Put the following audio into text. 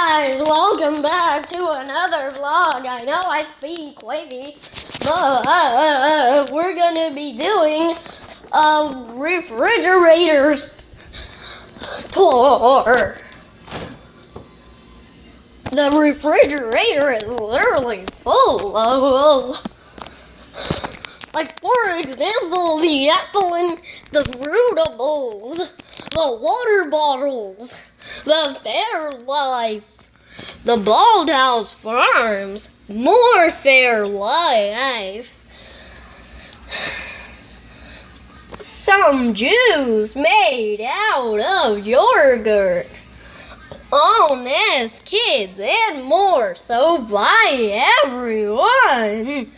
guys, welcome back to another vlog. I know I speak wavy, but we're gonna be doing a refrigerator's tour. The refrigerator is literally full of, like, for example, the apple and the fruitables, the water bottles, the Fairlife, the Bald House Farms, more Fairlife, some juice made out of yogurt, Honest Kids, and more. So bye, everyone.